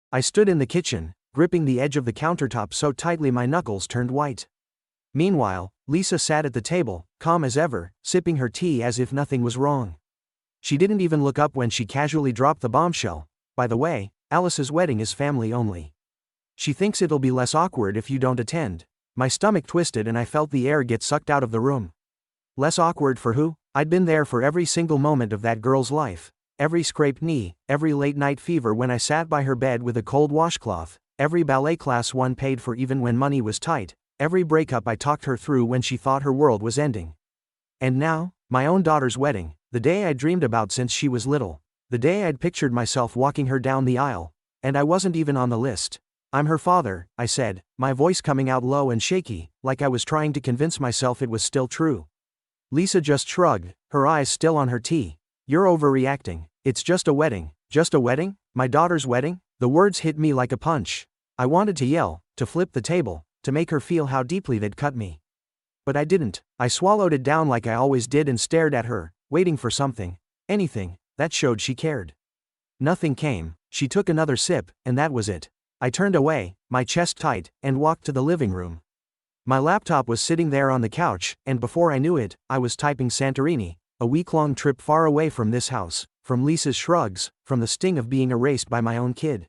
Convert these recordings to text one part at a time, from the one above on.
I stood in the kitchen, gripping the edge of the countertop so tightly my knuckles turned white. Meanwhile, Lisa sat at the table, calm as ever, sipping her tea as if nothing was wrong. She didn't even look up when she casually dropped the bombshell. By the way, Alice's wedding is family only. She thinks it'll be less awkward if you don't attend. My stomach twisted and I felt the air get sucked out of the room. Less awkward for who? I'd been there for every single moment of that girl's life. Every scraped knee, every late-night fever when I sat by her bed with a cold washcloth, every ballet class one paid for even when money was tight, every breakup I talked her through when she thought her world was ending. And now, my own daughter's wedding, the day I dreamed about since she was little, the day I'd pictured myself walking her down the aisle, and I wasn't even on the list. "I'm her father," I said, my voice coming out low and shaky, like I was trying to convince myself it was still true. Lisa just shrugged, her eyes still on her tea. "You're overreacting. It's just a wedding." "Just a wedding? My daughter's wedding?" The words hit me like a punch. I wanted to yell, to flip the table, to make her feel how deeply they'd cut me. But I didn't. I swallowed it down like I always did and stared at her, waiting for something, anything, that showed she cared. Nothing came. She took another sip, and that was it. I turned away, my chest tight, and walked to the living room. My laptop was sitting there on the couch, and before I knew it, I was typing Santorini, a week-long trip far away from this house, from Lisa's shrugs, from the sting of being erased by my own kid.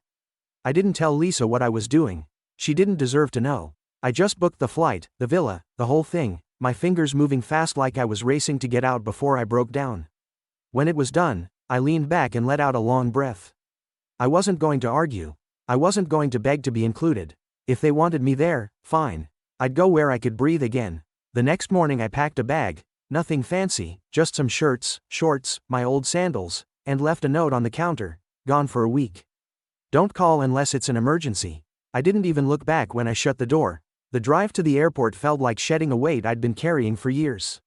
I didn't tell Lisa what I was doing. She didn't deserve to know. I just booked the flight, the villa, the whole thing, my fingers moving fast like I was racing to get out before I broke down. When it was done, I leaned back and let out a long breath. I wasn't going to argue. I wasn't going to beg to be included. If they wanted me there, fine. I'd go where I could breathe again. The next morning I packed a bag, nothing fancy, just some shirts, shorts, my old sandals, and left a note on the counter, "Gone for a week. Don't call unless it's an emergency." I didn't even look back when I shut the door. The drive to the airport felt like shedding a weight I'd been carrying for years.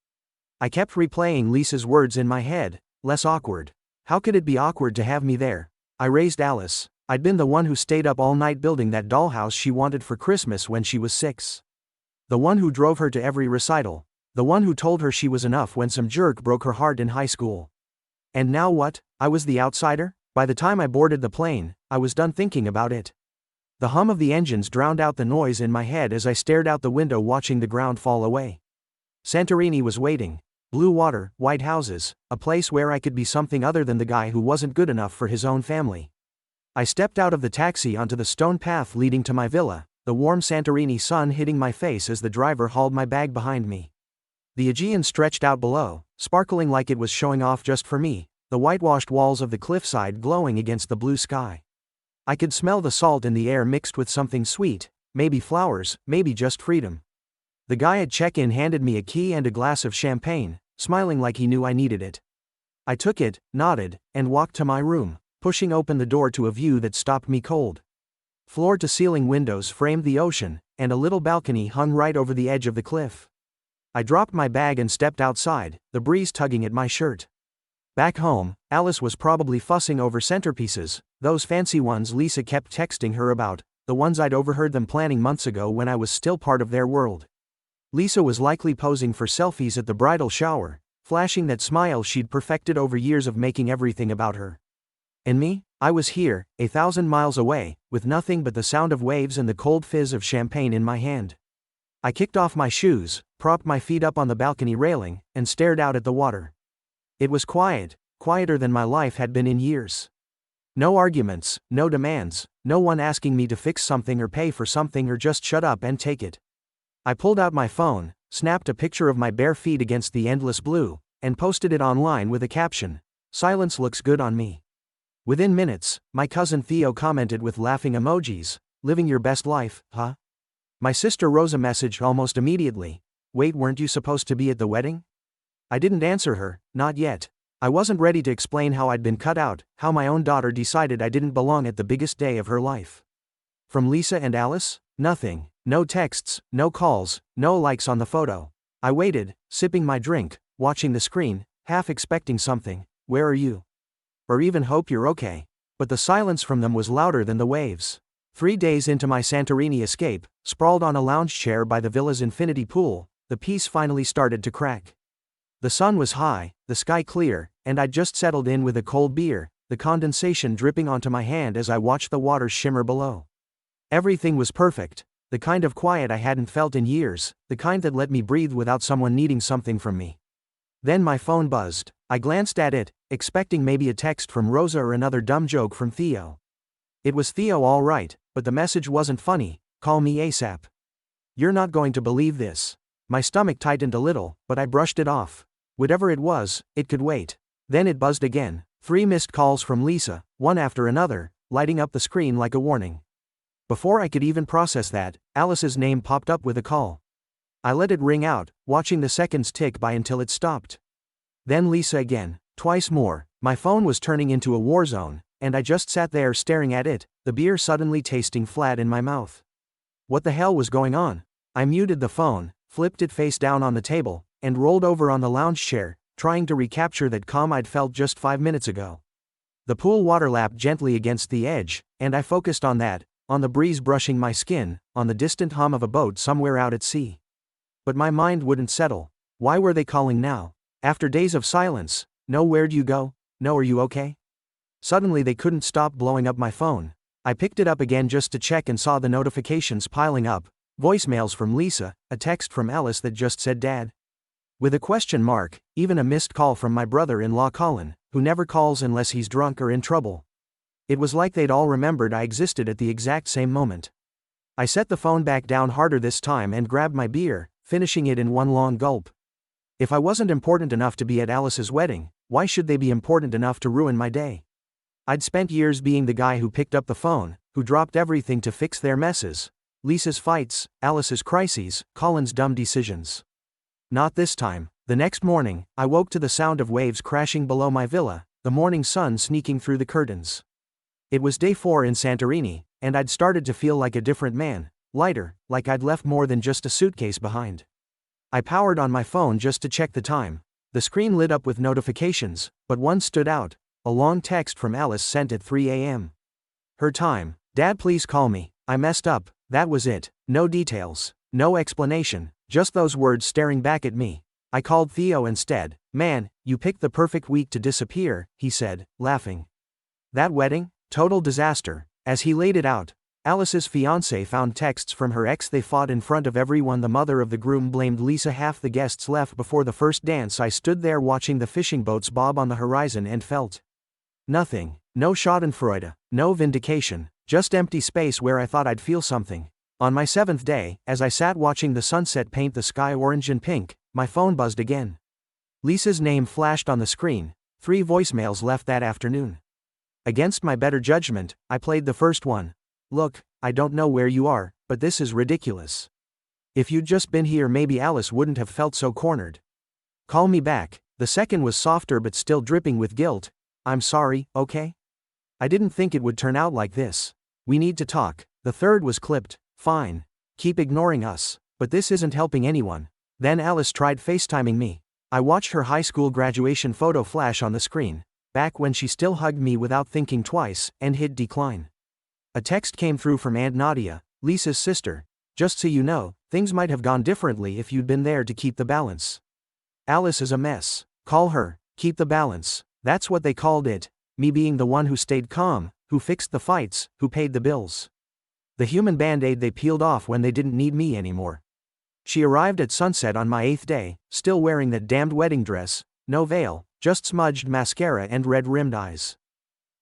I kept replaying Lisa's words in my head, "Less awkward. How could it be awkward to have me there? I raised Alice. I'd been the one who stayed up all night building that dollhouse she wanted for Christmas when she was 6. The one who drove her to every recital. The one who told her she was enough when some jerk broke her heart in high school. And now what? I was the outsider? By the time I boarded the plane, I was done thinking about it. The hum of the engines drowned out the noise in my head as I stared out the window watching the ground fall away. Santorini was waiting. Blue water, white houses, a place where I could be something other than the guy who wasn't good enough for his own family. I stepped out of the taxi onto the stone path leading to my villa, the warm Santorini sun hitting my face as the driver hauled my bag behind me. The Aegean stretched out below, sparkling like it was showing off just for me, the whitewashed walls of the cliffside glowing against the blue sky. I could smell the salt in the air mixed with something sweet, maybe flowers, maybe just freedom. The guy at check-in handed me a key and a glass of champagne, smiling like he knew I needed it. I took it, nodded, and walked to my room, pushing open the door to a view that stopped me cold. Floor-to-ceiling windows framed the ocean, and a little balcony hung right over the edge of the cliff. I dropped my bag and stepped outside, the breeze tugging at my shirt. Back home, Alice was probably fussing over centerpieces, those fancy ones Lisa kept texting her about, the ones I'd overheard them planning months ago when I was still part of their world. Lisa was likely posing for selfies at the bridal shower, flashing that smile she'd perfected over years of making everything about her. And me? I was here, 1,000 miles away, with nothing but the sound of waves and the cold fizz of champagne in my hand. I kicked off my shoes, propped my feet up on the balcony railing, and stared out at the water. It was quiet, quieter than my life had been in years. No arguments, no demands, no one asking me to fix something or pay for something or just shut up and take it. I pulled out my phone, snapped a picture of my bare feet against the endless blue, and posted it online with a caption, "Silence looks good on me." Within minutes, my cousin Theo commented with laughing emojis, "Living your best life, huh?" My sister Rosa messaged almost immediately, "Wait, weren't you supposed to be at the wedding?" I didn't answer her, not yet. I wasn't ready to explain how I'd been cut out, how my own daughter decided I didn't belong at the biggest day of her life. From Lisa and Alice? Nothing. No texts, no calls, no likes on the photo. I waited, sipping my drink, watching the screen, half expecting something, "Where are you?" Or even "Hope you're okay." But the silence from them was louder than the waves. 3 days into my Santorini escape, sprawled on a lounge chair by the villa's infinity pool, the peace finally started to crack. The sun was high, the sky clear, and I'd just settled in with a cold beer, the condensation dripping onto my hand as I watched the water shimmer below. Everything was perfect, the kind of quiet I hadn't felt in years, the kind that let me breathe without someone needing something from me. Then my phone buzzed. I glanced at it, expecting maybe a text from Rosa or another dumb joke from Theo. It was Theo all right, but the message wasn't funny. Call me ASAP. You're not going to believe this. My stomach tightened a little, but I brushed it off. Whatever it was, it could wait. Then it buzzed again. 3 missed calls from Lisa, one after another, lighting up the screen like a warning. Before I could even process that, Alice's name popped up with a call. I let it ring out, watching the seconds tick by until it stopped. Then Lisa again, twice more. My phone was turning into a war zone, and I just sat there staring at it, the beer suddenly tasting flat in my mouth. What the hell was going on? I muted the phone, flipped it face down on the table, and rolled over on the lounge chair, trying to recapture that calm I'd felt just 5 minutes ago. The pool water lapped gently against the edge, and I focused on that, on the breeze brushing my skin, on the distant hum of a boat somewhere out at sea. But my mind wouldn't settle. Why were they calling now? After days of silence, no where'd you go, no are you okay? Suddenly they couldn't stop blowing up my phone. I picked it up again just to check and saw the notifications piling up, voicemails from Lisa, a text from Alice that just said Dad. With a question mark, even a missed call from my brother-in-law Colin, who never calls unless he's drunk or in trouble. It was like they'd all remembered I existed at the exact same moment. I set the phone back down harder this time and grabbed my beer, finishing it in one long gulp. If I wasn't important enough to be at Alice's wedding, why should they be important enough to ruin my day? I'd spent years being the guy who picked up the phone, who dropped everything to fix their messes. Lisa's fights, Alice's crises, Colin's dumb decisions. Not this time. The next morning, I woke to the sound of waves crashing below my villa, the morning sun sneaking through the curtains. It was day 4 in Santorini, and I'd started to feel like a different man, lighter, like I'd left more than just a suitcase behind. I powered on my phone just to check the time. The screen lit up with notifications, but one stood out, a long text from Alice sent at 3 a.m. Her time. Dad, please call me. I messed up. That was it. No details, no explanation, just those words staring back at me. I called Theo instead. Man, you picked the perfect week to disappear, he said, laughing. That wedding? Total disaster. As he laid it out, Alice's fiancé found texts from her ex. They fought in front of everyone. The mother of the groom blamed Lisa. Half the guests left before the first dance. I stood there watching the fishing boats bob on the horizon and felt nothing. No schadenfreude, no vindication, just empty space where I thought I'd feel something. On my 7th day, as I sat watching the sunset paint the sky orange and pink, my phone buzzed again. Lisa's name flashed on the screen, 3 voicemails left that afternoon. Against my better judgment, I played the first one. Look, I don't know where you are, but this is ridiculous. If you'd just been here, maybe Alice wouldn't have felt so cornered. Call me back. The second was softer but still dripping with guilt. I'm sorry, okay? I didn't think it would turn out like this. We need to talk. The third was clipped. Fine. Keep ignoring us. But this isn't helping anyone. Then Alice tried FaceTiming me. I watched her high school graduation photo flash on the screen, back when she still hugged me without thinking twice, and hit decline. A text came through from Aunt Nadia, Lisa's sister. Just so you know, things might have gone differently if you'd been there to keep the balance. Alice is a mess. Call her. Keep the balance. That's what they called it. Me being the one who stayed calm, who fixed the fights, who paid the bills. The human band-aid they peeled off when they didn't need me anymore. She arrived at sunset on my 8th day, still wearing that damned wedding dress, no veil, just smudged mascara and red-rimmed eyes.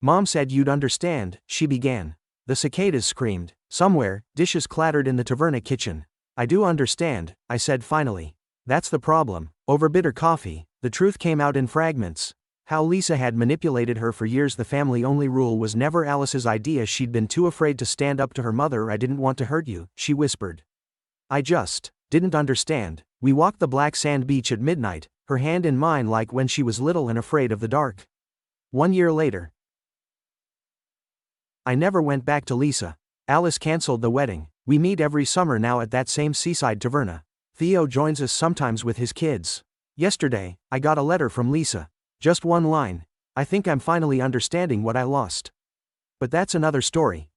Mom said you'd understand, she began. The cicadas screamed. Somewhere, dishes clattered in the taverna kitchen. I do understand, I said finally. That's the problem. Over bitter coffee, the truth came out in fragments. How Lisa had manipulated her for years. The family-only rule was never Alice's idea. She'd been too afraid to stand up to her mother. I didn't want to hurt you, she whispered. I just didn't understand. We walked the black sand beach at midnight, her hand in mine like when she was little and afraid of the dark. 1 year later, I never went back to Lisa. Alice canceled the wedding. We meet every summer now at that same seaside taverna. Theo joins us sometimes with his kids. Yesterday, I got a letter from Lisa. Just one line. I think I'm finally understanding what I lost. But that's another story.